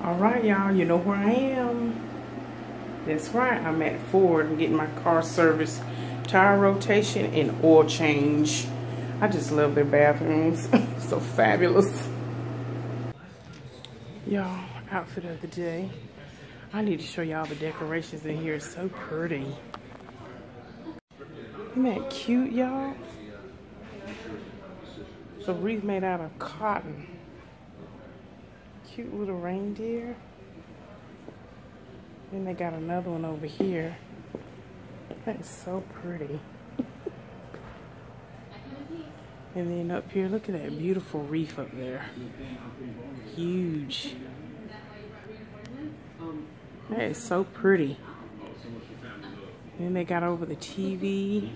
All right, y'all, you know where I am. That's right, I'm at Ford. I'm getting my car serviced, tire rotation, and oil change. I just love their bathrooms. So fabulous. Y'all, outfit of the day. I need to show y'all the decorations in here. It's so pretty. Isn't that cute, y'all? It's a wreath made out of cotton. Cute little reindeer. Then they got another one over here. That's so pretty. And then up here, look at that beautiful wreath up there. Huge. That is so pretty. And then they got over the TV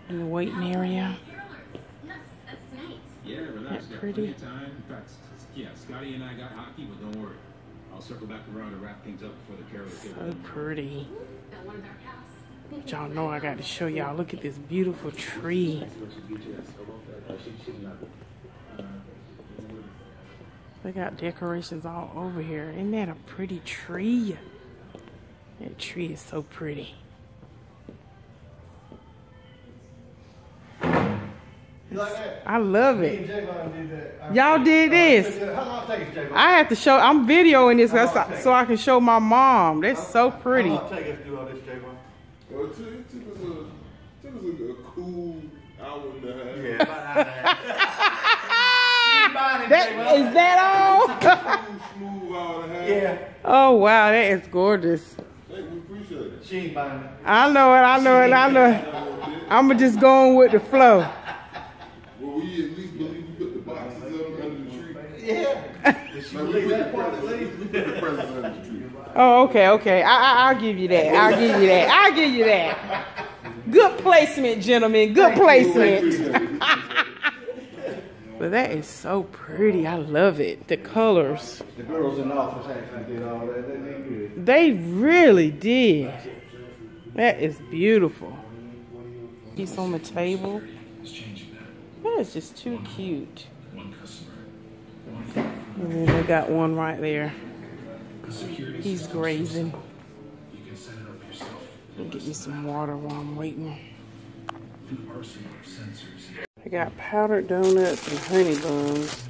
in the waiting area. That's pretty. Yeah, Scotty and I got hockey, but don't worry. I'll circle back around and wrap things up before the carol. So pretty. But y'all know I got to show y'all. Look at this beautiful tree. They got decorations all over here. Isn't that a pretty tree? That tree is so pretty. I love it. Y'all did this. How long did it take us, I have to show. I'm videoing this so I can show my mom. That's so pretty. How long did it take us to do all this, Javon? Well, it took us a cool hour and a half. Yeah, about an hour and a half. Is that all? Smooth hour and a half. Yeah. Oh wow, that is gorgeous. Hey, we appreciate it. She ain't buying it. I know it. I'ma just go on with the flow. Well, we at least believe we put the boxes up under the tree. Yeah. Like we put the presents under the tree. Oh, okay. I'll give you that. I'll give you that. Good placement, gentlemen. Good placement. But that is so pretty. I love it. The colors. The girls in the office actually did all that. They did good. They really did. That is beautiful. Piece on the table. That is just too cute. And then they got one right there. He's grazing. I'll get me some water while I'm waiting. I got powdered donuts and honey buns.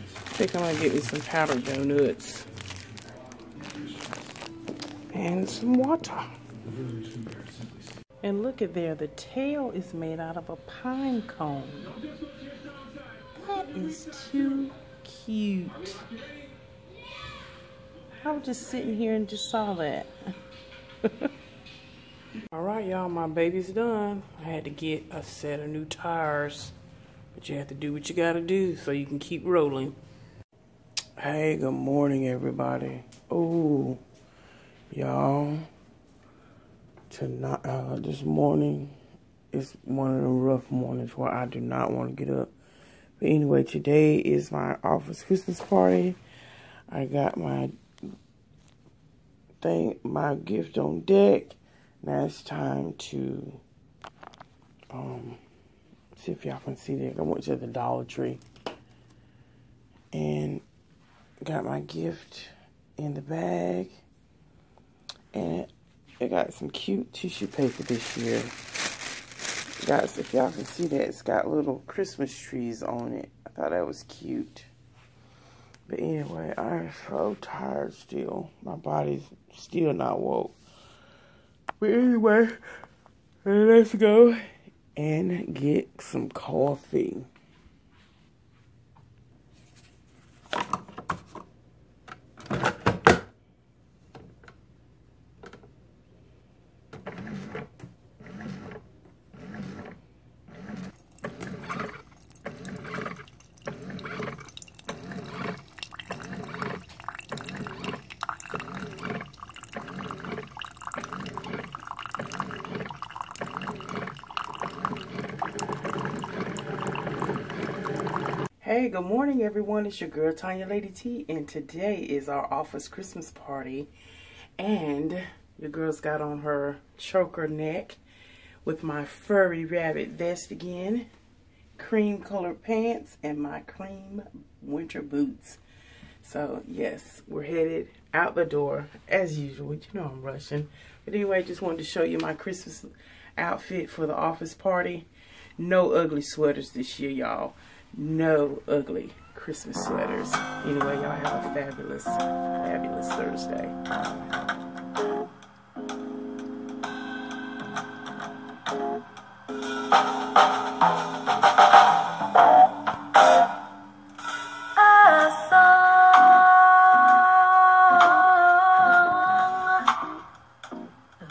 I think I'm gonna get me some powdered donuts. And some water. And look at there, the tail is made out of a pine cone. That is too cute. I was just sitting here and just saw that. All right, y'all, my baby's done. I had to get a set of new tires, but you have to do what you gotta do so you can keep rolling. Hey, good morning, everybody. Oh, y'all, tonight, this morning is one of the rough mornings where I do not want to get up. But anyway, today is my office Christmas party. I got my gift on deck. Now it's time to see if y'all can see that. I went to the Dollar Tree and got my gift in the bag, and it got some cute tissue paper this year. Guys, if y'all can see that, it's got little Christmas trees on it. I thought that was cute. But anyway, I'm so tired still. My body's still not woke. But anyway, let's go and get some coffee. Hey, good morning everyone. It's your girl Tonya Lady T, and today is our office Christmas party. And your girl's got on her choker neck with my furry rabbit vest again, cream colored pants, and my cream winter boots. So, yes, we're headed out the door as usual. You know I'm rushing. But anyway, just wanted to show you my Christmas outfit for the office party. No ugly sweaters this year, y'all. No ugly Christmas sweaters. Anyway, y'all have a fabulous, fabulous Thursday.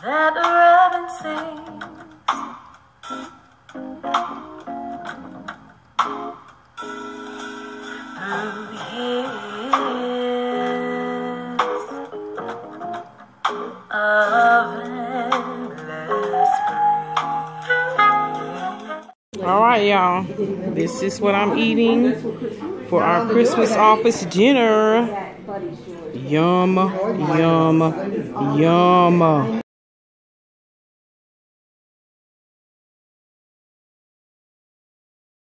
That robin sings through his of endless spring. All right, y'all. This is what I'm eating for our Christmas office dinner. Yum, yum, yum.